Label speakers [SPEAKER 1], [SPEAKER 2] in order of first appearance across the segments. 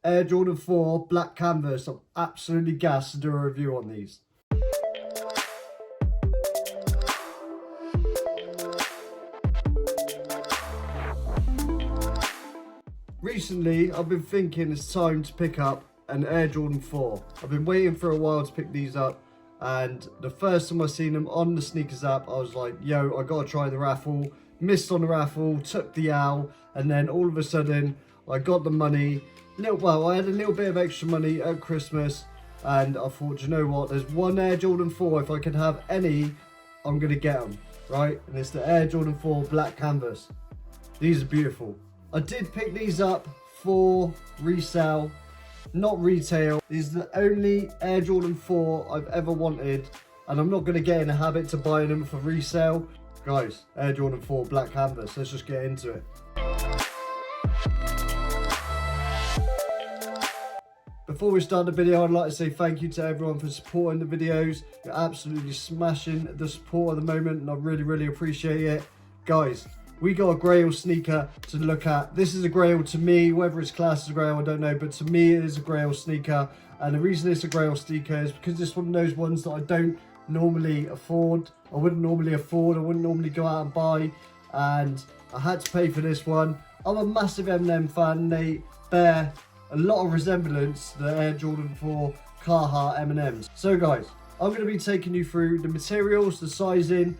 [SPEAKER 1] Air Jordan 4 black canvas. I'm absolutely gassed to do a review on these. Recently, I've been thinking it's time to pick up an Air Jordan 4. I've been waiting for a while to pick these up, and the first time I seen them on the sneakers app, I was like, yo, I gotta try the raffle. Missed on the raffle, took the owl, and then all of a sudden, I got the money. I had a little bit of extra money at Christmas, and I thought, you know what, there's one Air Jordan 4, if I can have any, I'm gonna get them, right? And it's the Air Jordan 4 black canvas. These are beautiful. I did pick these up for resale, not retail. These are the only Air Jordan 4 I've ever wanted, and I'm not going to get in a habit to buying them for resale. Guys, Air Jordan 4 black canvas, let's just get into it. Before we start the video, I'd like to say thank you to everyone for supporting the videos. You're absolutely smashing the support at the moment, and I really appreciate it. Guys, we got a grail sneaker to look at. This is a grail to me, whether it's classed as a grail, I don't know, but to me it is a grail sneaker. And the reason it's a grail sneaker is because it's one of those ones that I don't normally afford. I wouldn't normally go out and buy, and I had to pay for this one. I'm a massive M&M fan. They bear a lot of resemblance to the Air Jordan 4 Carhartt M&Ms. So guys, I'm going to be taking you through the materials, the sizing,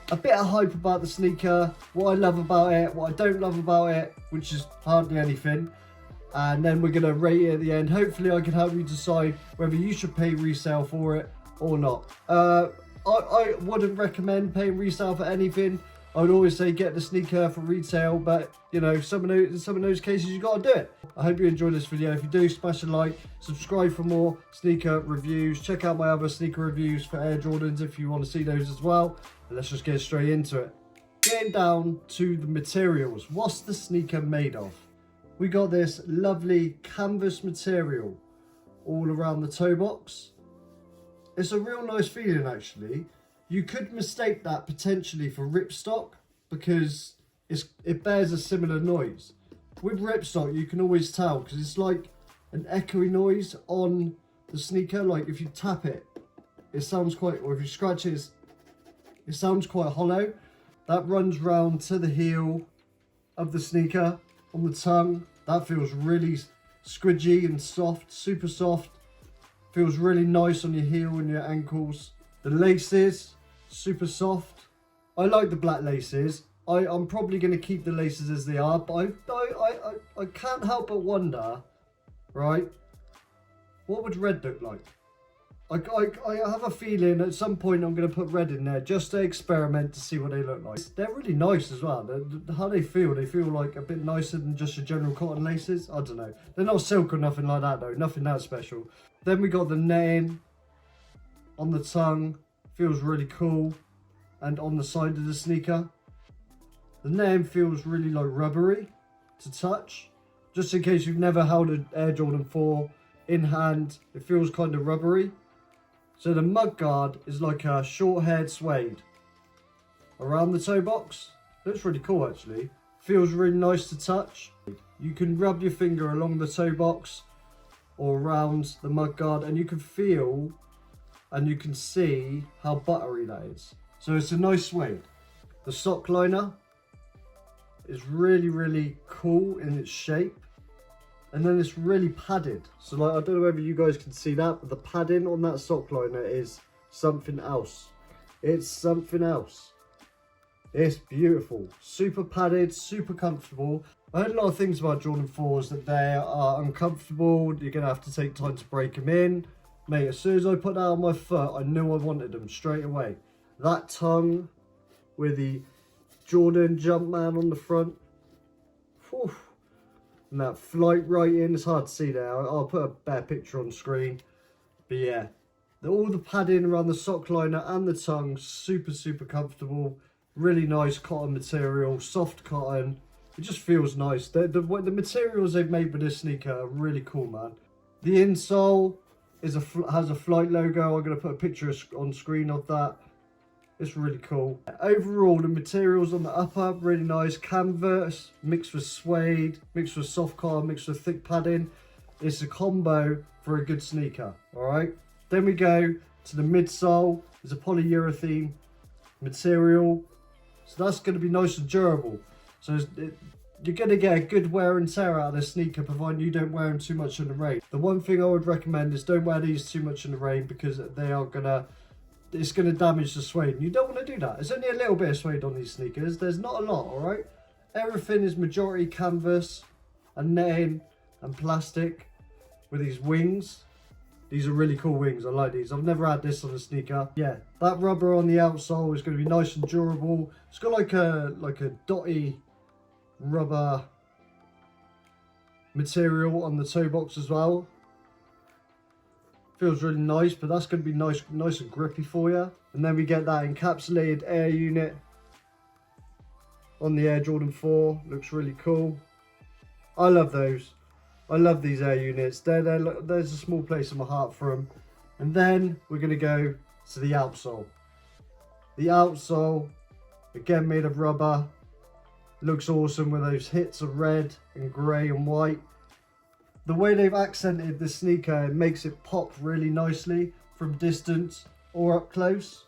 [SPEAKER 1] a bit of hype about the sneaker, what I love about it, what I don't love about it, which is hardly anything, and then we're going to rate it at the end. Hopefully I can help you decide whether you should pay resale for it or not. I wouldn't recommend paying resale for anything. I would always say get the sneaker for retail, but you know, some of those cases you got to do it. I hope you enjoyed this video. If you do, smash a like, subscribe for more sneaker reviews. Check out my other sneaker reviews for Air Jordans if you want to see those as well. And let's just get straight into it. Getting down to the materials. What's the sneaker made of? We got this lovely canvas material all around the toe box. It's a real nice feeling actually. You could mistake that potentially for ripstock because it bears a similar noise. With ripstock, you can always tell because it's like an echoey noise on the sneaker. Like if you tap it, it sounds quite, or if you scratch it, it sounds quite hollow. That runs round to the heel of the sneaker on the tongue. That feels really squidgy and soft, super soft. Feels really nice on your heel and your ankles. The laces, super soft. I like the black laces. I'm probably going to keep the laces as they are, but I can't help but wonder, right, what would red look like? I have a feeling at some point I'm going to put red in there just to experiment to see what they look like. They're really nice as well. How they feel like a bit nicer than just your general cotton laces. I don't know. They're not silk or nothing like that though, nothing that special. Then we got the netting on the tongue. Feels really cool, and on the side of the sneaker the netting feels really like rubbery to touch. Just in case you've never held an Air Jordan 4 in hand, it feels kind of rubbery. So the mud guard is like a short haired suede around the toe box. Looks really cool actually. Feels really nice to touch. You can rub your finger along the toe box or around the mud guard and you can feel and you can see how buttery that is. So it's a nice suede. The sock liner is really cool in its shape. And then it's really padded. So like, I don't know whether you guys can see that, but the padding on that sock liner is something else. It's something else. It's beautiful. Super padded, super comfortable. I heard a lot of things about Jordan 4s that they are uncomfortable. You're gonna have to take time to break them in. Mate, as soon as I put that on my foot, I knew I wanted them straight away. That tongue with the Jordan Jumpman on the front. Whew. And that flight right in, it's hard to see there. I'll put a better picture on screen. But yeah, all the padding around the sock liner and the tongue, super comfortable. Really nice cotton material, soft cotton. It just feels nice. The materials they've made with this sneaker are really cool, man. The insole has a flight logo. I'm going to put a picture on screen of that. It's really cool. Overall, the materials on the upper, really nice. Canvas, mixed with suede, mixed with soft cotton, mixed with thick padding. It's a combo for a good sneaker, all right? Then we go to the midsole. It's a polyurethane material. So that's going to be nice and durable. So you're going to get a good wear and tear out of this sneaker, provided you don't wear them too much in the rain. The one thing I would recommend is don't wear these too much in the rain, because it's going to damage the suede. You don't want to do that. It's only a little bit of suede on these sneakers. There's not a lot, all right? Everything is majority canvas and netting and plastic with these wings. These are really cool wings. I like these. I've never had this on a sneaker. Yeah, that rubber on the outsole is going to be nice and durable. It's got like a dotty rubber material on the toe box as well. Feels really nice, but that's going to be nice and grippy for you. And then we get that encapsulated air unit on the Air Jordan 4. Looks really cool. I love those. I love these air units. There's a small place in my heart for them. And then we're going to go to the outsole. The outsole, again made of rubber. Looks awesome with those hits of red and grey and white. The way they've accented the sneaker, it makes it pop really nicely from distance or up close.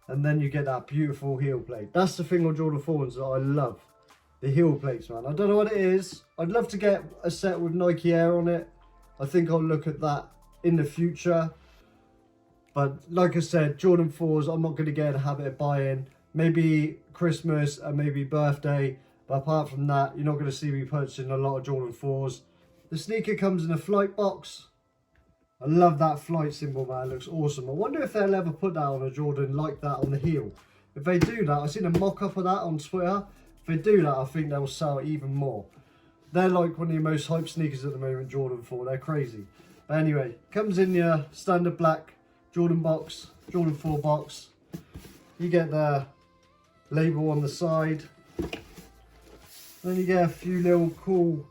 [SPEAKER 1] And then you get that beautiful heel plate. That's the thing on Jordan 4s that I love. The heel plates, man. I don't know what it is. I'd love to get a set with Nike Air on it. I think I'll look at that in the future. But like I said, Jordan 4s, I'm not going to get in a habit of buying. Maybe Christmas and maybe birthday. But apart from that, you're not going to see me purchasing a lot of Jordan 4s. The sneaker comes in a flight box. I love that flight symbol, man. It looks awesome. I wonder if they'll ever put that on a Jordan like that on the heel. If they do that, I've seen a mock-up of that on Twitter. If they do that, I think they'll sell even more. They're like one of the most hyped sneakers at the moment, Jordan 4. They're crazy. But anyway, comes in your standard black Jordan box, Jordan 4 box. You get the label on the side. Then you get a few little cool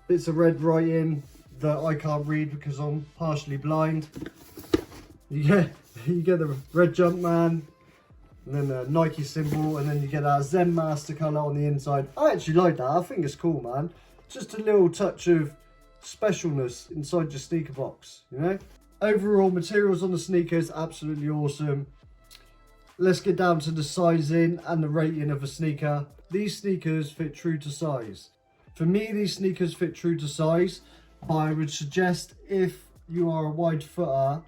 [SPEAKER 1] bits of red writing that I can't read because I'm partially blind. You get the red Jumpman, and then the Nike symbol, and then you get that Zen Master colour on the inside. I actually like that. I think it's cool, man. Just a little touch of specialness inside your sneaker box, you know? Overall, materials on the sneakers, absolutely awesome. Let's get down to the sizing and the rating of a sneaker. These sneakers fit true to size. For me, these sneakers fit true to size, but I would suggest if you are a wide footer,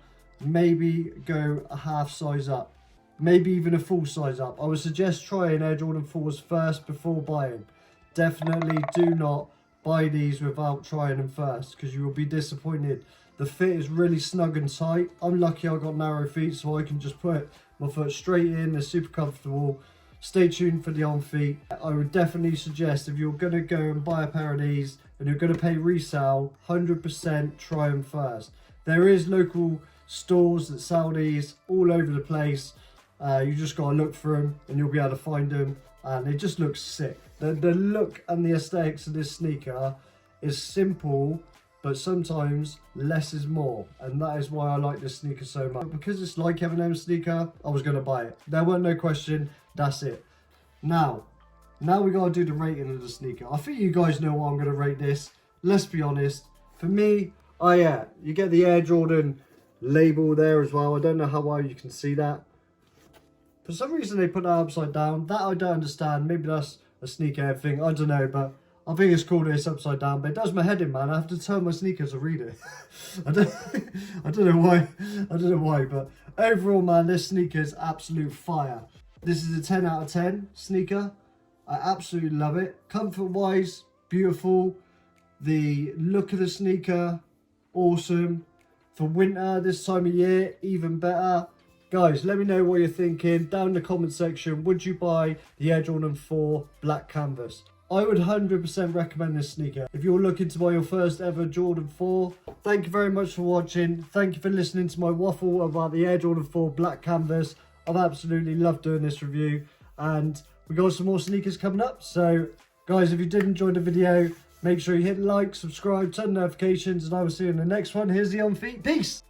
[SPEAKER 1] maybe go a half size up. Maybe even a full size up. I would suggest trying Air Jordan 4s first before buying. Definitely do not buy these without trying them first, because you will be disappointed. The fit is really snug and tight. I'm lucky I got narrow feet, so I can just put my foot straight in. They're super comfortable. Stay tuned for the on feet. I would definitely suggest if you're going to go and buy a pair of these and you're going to pay resale, 100% try them first. There is local stores that sell these all over the place. You just got to look for them and you'll be able to find them, and it just looks sick. The look and the aesthetics of this sneaker is simple, but sometimes less is more, and that is why I like this sneaker so much. Because it's like M&M sneaker, I was going to buy it. There weren't no question, that's it. Now we got to do the rating of the sneaker. I think you guys know what I'm going to rate this. Let's be honest. For me, you get the Air Jordan label there as well. I don't know how well you can see that. For some reason they put that upside down. That I don't understand. Maybe that's a sneakerhead thing. I don't know, but I think it's cool that it's upside down. But it does my head in, man. I have to turn my sneakers to read it. I don't know why. I don't know why. But overall, man, this sneaker is absolute fire. This is a 10 out of 10 sneaker. I absolutely love it. Comfort-wise, beautiful. The look of the sneaker, awesome. For winter, this time of year, even better. Guys, let me know what you're thinking down in the comment section. Would you buy the Air Jordan 4 black canvas? I would 100% recommend this sneaker if you're looking to buy your first ever Jordan 4. Thank you very much for watching. Thank you for listening to my waffle about the Air Jordan 4 black canvas. I've absolutely loved doing this review, and we got some more sneakers coming up. So guys, if you did enjoy the video, make sure you hit like, subscribe, turn notifications, and I will see you in the next one. Here's the on feet. Peace.